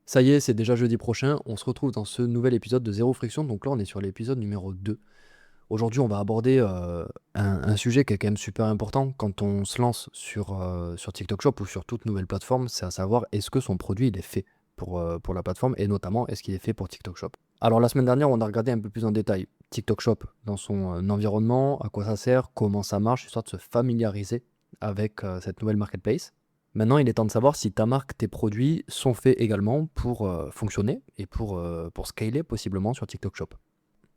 Ça y est, c'est déjà jeudi prochain, on se retrouve dans ce nouvel épisode de Zéro Friction, donc là on est sur l'épisode numéro 2. Aujourd'hui on va aborder un sujet qui est quand même super important quand on se lance sur TikTok Shop ou sur toute nouvelle plateforme, c'est à savoir est-ce que son produit il est fait pour la plateforme et notamment est-ce qu'il est fait pour TikTok Shop. Alors la semaine dernière on a regardé un peu plus en détail TikTok Shop dans son environnement, à quoi ça sert, comment ça marche, histoire de se familiariser avec cette nouvelle marketplace. Maintenant, il est temps de savoir si ta marque, tes produits sont faits également pour fonctionner et pour scaler possiblement sur TikTok Shop.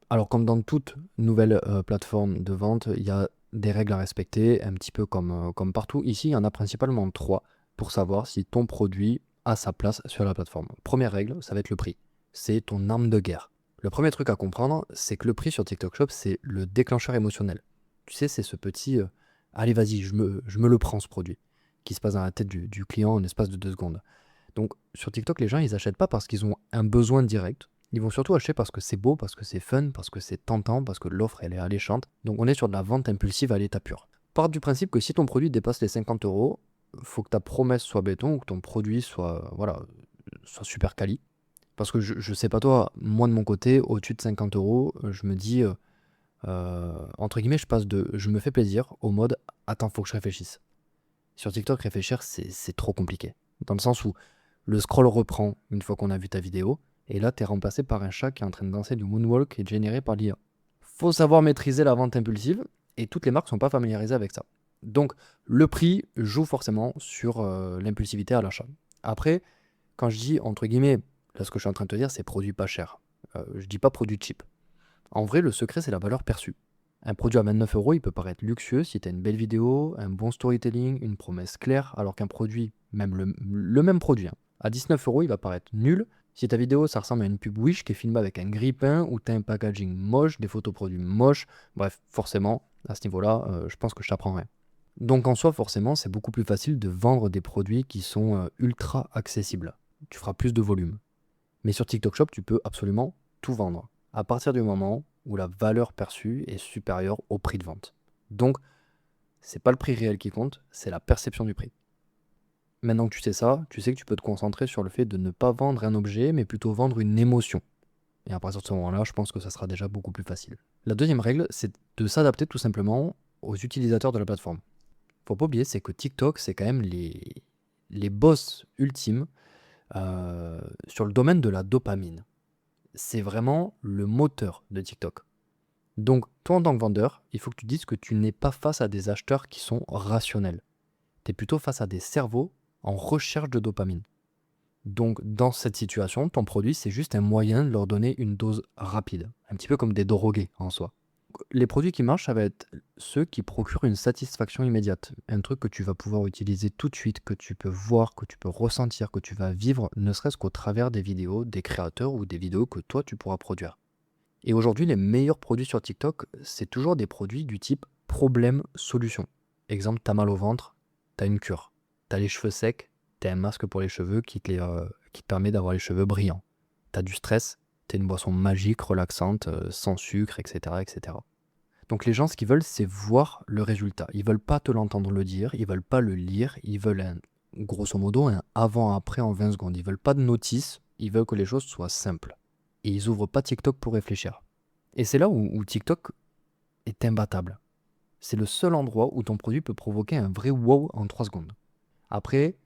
Alors, comme dans toute nouvelle plateforme de vente, il y a des règles à respecter, un petit peu comme partout. Ici, il y en a principalement 3 pour savoir si ton produit a sa place sur la plateforme. Première règle, ça va être le prix. C'est ton arme de guerre. Le premier truc à comprendre, c'est que le prix sur TikTok Shop, c'est le déclencheur émotionnel. Tu sais, c'est ce petit allez, vas-y, je me le prends ce produit, qui se passe dans la tête du client en espace de 2 secondes. Donc, sur TikTok, les gens, ils achètent pas parce qu'ils ont un besoin direct. Ils vont surtout acheter parce que c'est beau, parce que c'est fun, parce que c'est tentant, parce que l'offre, elle est alléchante. Donc, on est sur de la vente impulsive à l'état pur. Part du principe que si ton produit dépasse les 50 euros, faut que ta promesse soit béton ou que ton produit soit, voilà, soit super quali. Parce que je sais pas toi, moi de mon côté, au-dessus de 50 euros, je me dis, entre guillemets, je passe de je me fais plaisir au mode attends, faut que je réfléchisse. Sur TikTok, réfléchir, c'est trop compliqué. Dans le sens où le scroll reprend une fois qu'on a vu ta vidéo, et là, tu es remplacé par un chat qui est en train de danser du moonwalk et généré par l'IA. Faut savoir maîtriser la vente impulsive, et toutes les marques sont pas familiarisées avec ça. Donc, le prix joue forcément sur l'impulsivité à l'achat. Après, quand je dis, entre guillemets, là, ce que je suis en train de te dire, c'est produit pas cher. Je dis pas produit cheap. En vrai, le secret, c'est la valeur perçue. Un produit à 29 euros, il peut paraître luxueux si tu as une belle vidéo, un bon storytelling, une promesse claire, alors qu'un produit, même le même produit, hein, à 19 euros, il va paraître nul si ta vidéo, ça ressemble à une pub Wish qui est filmée avec un grille-pain ou tu as un packaging moche, des photos produits moches. Bref, forcément, à ce niveau-là, je pense que je t'apprends rien. Donc en soi, forcément, c'est beaucoup plus facile de vendre des produits qui sont ultra accessibles. Tu feras plus de volume. Mais sur TikTok Shop, tu peux absolument tout vendre à partir du moment où la valeur perçue est supérieure au prix de vente. Donc, c'est pas le prix réel qui compte, c'est la perception du prix. Maintenant que tu sais ça, tu sais que tu peux te concentrer sur le fait de ne pas vendre un objet, mais plutôt vendre une émotion. Et à partir de ce moment-là, je pense que ça sera déjà beaucoup plus facile. La deuxième règle, c'est de s'adapter tout simplement aux utilisateurs de la plateforme. Faut pas oublier, c'est que TikTok, c'est quand même les boss ultimes sur le domaine de la dopamine. C'est vraiment le moteur de TikTok. Donc, toi en tant que vendeur, il faut que tu dises que tu n'es pas face à des acheteurs qui sont rationnels. Tu es plutôt face à des cerveaux en recherche de dopamine. Donc, dans cette situation, ton produit, c'est juste un moyen de leur donner une dose rapide. Un petit peu comme des drogués en soi. Les produits qui marchent, ça va être ceux qui procurent une satisfaction immédiate. Un truc que tu vas pouvoir utiliser tout de suite, que tu peux voir, que tu peux ressentir, que tu vas vivre, ne serait-ce qu'au travers des vidéos des créateurs ou des vidéos que toi, tu pourras produire. Et aujourd'hui, les meilleurs produits sur TikTok, c'est toujours des produits du type problème-solution. Exemple, t'as mal au ventre, t'as une cure. T'as les cheveux secs, t'as un masque pour les cheveux qui te permet d'avoir les cheveux brillants. T'as du stress, t'as une boisson magique, relaxante, sans sucre, etc., etc. Donc les gens, ce qu'ils veulent, c'est voir le résultat. Ils veulent pas te l'entendre le dire, ils veulent pas le lire, ils veulent grosso modo un avant-après en 20 secondes. Ils veulent pas de notice, ils veulent que les choses soient simples. Et ils ouvrent pas TikTok pour réfléchir. Et c'est là où TikTok est imbattable. C'est le seul endroit où ton produit peut provoquer un vrai wow en 3 secondes. Après,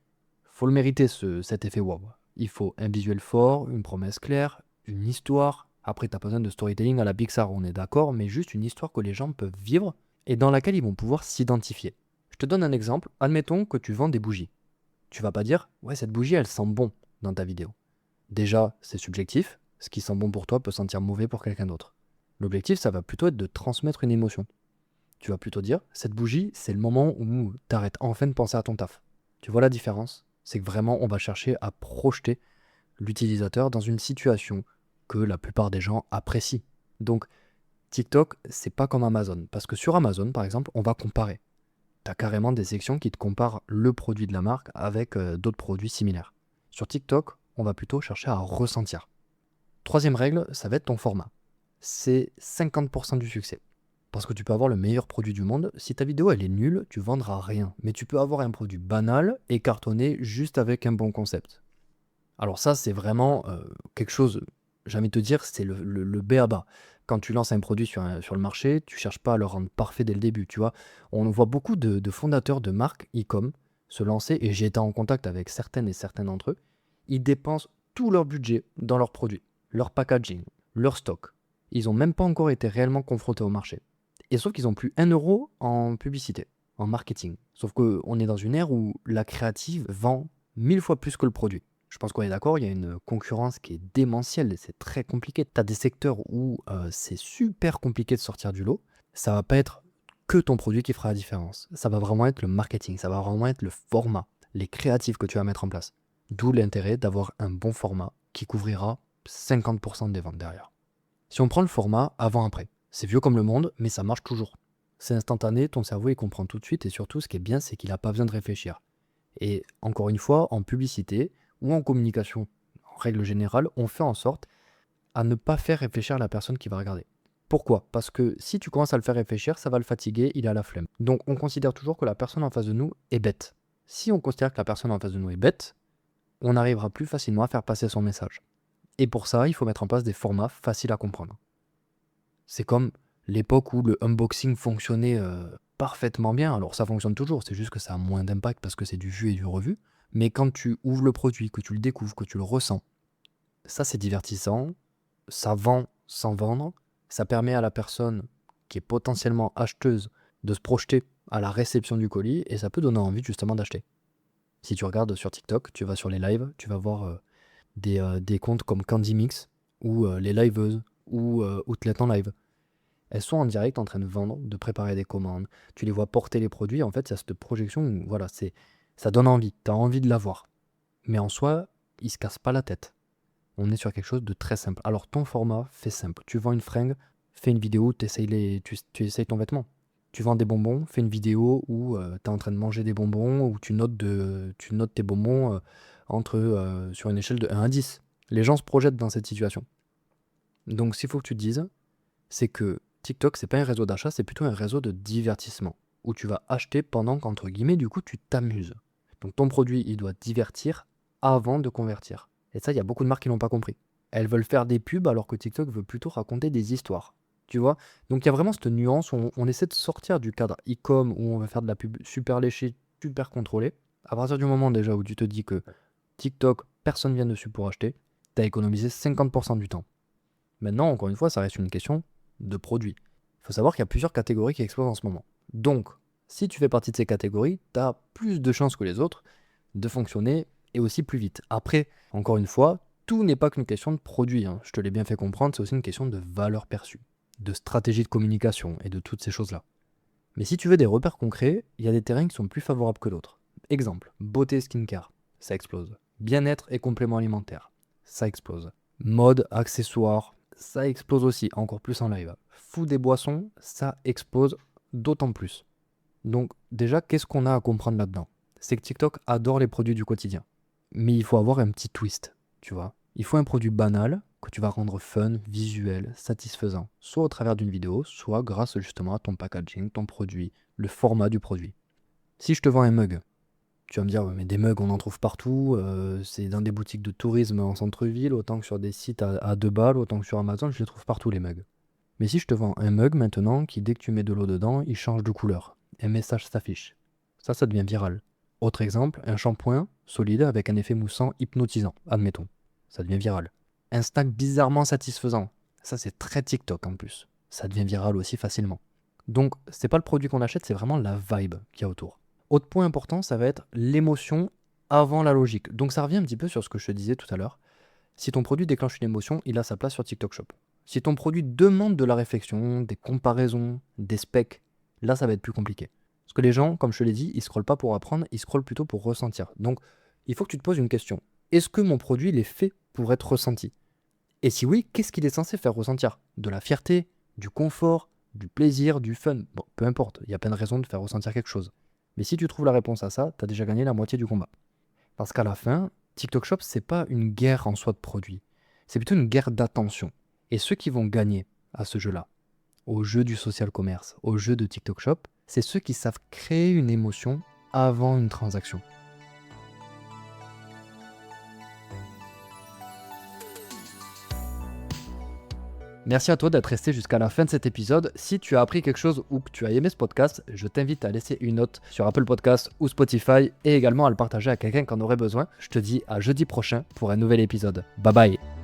faut le mériter cet effet wow. Il faut un visuel fort, une promesse claire, une histoire. Après, t'as pas besoin de storytelling à la Pixar, on est d'accord, mais juste une histoire que les gens peuvent vivre et dans laquelle ils vont pouvoir s'identifier. Je te donne un exemple. Admettons que tu vends des bougies. Tu vas pas dire, ouais, cette bougie, elle sent bon dans ta vidéo. Déjà, c'est subjectif. Ce qui sent bon pour toi peut sentir mauvais pour quelqu'un d'autre. L'objectif, ça va plutôt être de transmettre une émotion. Tu vas plutôt dire, cette bougie, c'est le moment où t'arrêtes enfin de penser à ton taf. Tu vois la différence? C'est que vraiment, on va chercher à projeter l'utilisateur dans une situation que la plupart des gens apprécient. Donc, TikTok, c'est pas comme Amazon. Parce que sur Amazon, par exemple, on va comparer. T'as carrément des sections qui te comparent le produit de la marque avec d'autres produits similaires. Sur TikTok, on va plutôt chercher à ressentir. Troisième règle, ça va être ton format. C'est 50% du succès. Parce que tu peux avoir le meilleur produit du monde, si ta vidéo elle est nulle, tu vendras rien. Mais tu peux avoir un produit banal et cartonné juste avec un bon concept. Alors ça, c'est vraiment quelque chose, j'ai envie de te dire, c'est le b.a.-ba. Quand tu lances un produit sur le marché, tu cherches pas à le rendre parfait dès le début, tu vois. On voit beaucoup de fondateurs de marques e-com se lancer, et j'ai été en contact avec certaines et certains d'entre eux. Ils dépensent tout leur budget dans leurs produits, leur packaging, leur stock. Ils n'ont même pas encore été réellement confrontés au marché. Et sauf qu'ils ont plus 1 euro en publicité, en marketing. Sauf qu'on est dans une ère où la créative vend 1000 fois plus que le produit. Je pense qu'on est d'accord, il y a une concurrence qui est démentielle et c'est très compliqué. Tu as des secteurs où c'est super compliqué de sortir du lot. Ça va pas être que ton produit qui fera la différence. Ça va vraiment être le marketing, ça va vraiment être le format, les créatifs que tu vas mettre en place. D'où l'intérêt d'avoir un bon format qui couvrira 50% des ventes derrière. Si on prend le format avant-après, c'est vieux comme le monde, mais ça marche toujours. C'est instantané, ton cerveau il comprend tout de suite et surtout ce qui est bien, c'est qu'il n'a pas besoin de réfléchir. Et encore une fois, en publicité ou en communication, en règle générale, on fait en sorte à ne pas faire réfléchir la personne qui va regarder. Pourquoi? Parce que si tu commences à le faire réfléchir, ça va le fatiguer, il a la flemme. Donc on considère toujours que la personne en face de nous est bête. Si on considère que la personne en face de nous est bête, on arrivera plus facilement à faire passer son message. Et pour ça, il faut mettre en place des formats faciles à comprendre. C'est comme l'époque où le unboxing fonctionnait parfaitement bien. Alors ça fonctionne toujours, c'est juste que ça a moins d'impact parce que c'est du vu et du revu. Mais quand tu ouvres le produit, que tu le découvres, que tu le ressens, ça c'est divertissant, ça vend sans vendre, ça permet à la personne qui est potentiellement acheteuse de se projeter à la réception du colis et ça peut donner envie justement d'acheter. Si tu regardes sur TikTok, tu vas sur les lives, tu vas voir des comptes comme Candy Mix ou les liveuses ou Outlet en live. Elles sont en direct en train de vendre, de préparer des commandes. Tu les vois porter les produits. En fait, il y a cette projection où voilà, ça donne envie. Tu as envie de l'avoir. Mais en soi, ils ne se cassent pas la tête. On est sur quelque chose de très simple. Alors, ton format, fais simple. Tu vends une fringue, fais une vidéo où tu essayes ton vêtement. Tu vends des bonbons, fais une vidéo où tu es en train de manger des bonbons, où tu notes tes bonbons sur une échelle de 1 à 10. Les gens se projettent dans cette situation. Donc, ce qu'il faut que tu te dises, c'est que TikTok, c'est pas un réseau d'achat, c'est plutôt un réseau de divertissement, où tu vas acheter pendant qu'entre guillemets, du coup, tu t'amuses. Donc ton produit, il doit divertir avant de convertir. Et ça, il y a beaucoup de marques qui l'ont pas compris. Elles veulent faire des pubs alors que TikTok veut plutôt raconter des histoires. Tu vois? Donc il y a vraiment cette nuance où on essaie de sortir du cadre e-com où on va faire de la pub super léchée, super contrôlée. À partir du moment déjà où tu te dis que TikTok, personne vient dessus pour acheter, tu as économisé 50% du temps. Maintenant, encore une fois, ça reste une question de produit. Il faut savoir qu'il y a plusieurs catégories qui explosent en ce moment. Donc, si tu fais partie de ces catégories, tu as plus de chances que les autres de fonctionner et aussi plus vite. Après, encore une fois, tout n'est pas qu'une question de produit. Je te l'ai bien fait comprendre, c'est aussi une question de valeur perçue, de stratégie de communication et de toutes ces choses-là. Mais si tu veux des repères concrets, il y a des terrains qui sont plus favorables que d'autres. Exemple, beauté et skincare, ça explose. Bien-être et compléments alimentaires, ça explose. Mode, accessoires, ça explose aussi, encore plus en live. Food et boissons, ça explose d'autant plus. Donc déjà, qu'est-ce qu'on a à comprendre là-dedans? C'est que TikTok adore les produits du quotidien. Mais il faut avoir un petit twist, tu vois. Il faut un produit banal que tu vas rendre fun, visuel, satisfaisant. Soit au travers d'une vidéo, soit grâce justement à ton packaging, ton produit, le format du produit. Si je te vends un mug, tu vas me dire, ouais, mais des mugs, on en trouve partout. C'est dans des boutiques de tourisme en centre-ville, autant que sur des sites à 2 balles, autant que sur Amazon, je les trouve partout, les mugs. Mais si je te vends un mug maintenant, qui dès que tu mets de l'eau dedans, il change de couleur. Un message s'affiche. Ça devient viral. Autre exemple, un shampoing solide avec un effet moussant hypnotisant, admettons. Ça devient viral. Un snack bizarrement satisfaisant. Ça, c'est très TikTok en plus. Ça devient viral aussi facilement. Donc, c'est pas le produit qu'on achète, c'est vraiment la vibe qu'il y a autour. Autre point important, ça va être l'émotion avant la logique. Donc ça revient un petit peu sur ce que je te disais tout à l'heure. Si ton produit déclenche une émotion, il a sa place sur TikTok Shop. Si ton produit demande de la réflexion, des comparaisons, des specs, là ça va être plus compliqué. Parce que les gens, comme je te l'ai dit, ils scrollent pas pour apprendre, ils scrollent plutôt pour ressentir. Donc il faut que tu te poses une question. Est-ce que mon produit il est fait pour être ressenti? Et si oui, qu'est-ce qu'il est censé faire ressentir? De la fierté, du confort, du plaisir, du fun? Bon, peu importe, il y a plein de raisons de faire ressentir quelque chose. Mais si tu trouves la réponse à ça, tu as déjà gagné la moitié du combat. Parce qu'à la fin, TikTok Shop, c'est pas une guerre en soi de produits. C'est plutôt une guerre d'attention. Et ceux qui vont gagner à ce jeu-là, au jeu du social commerce, au jeu de TikTok Shop, c'est ceux qui savent créer une émotion avant une transaction. Merci à toi d'être resté jusqu'à la fin de cet épisode. Si tu as appris quelque chose ou que tu as aimé ce podcast, je t'invite à laisser une note sur Apple Podcasts ou Spotify et également à le partager à quelqu'un qui en aurait besoin. Je te dis à jeudi prochain pour un nouvel épisode. Bye bye.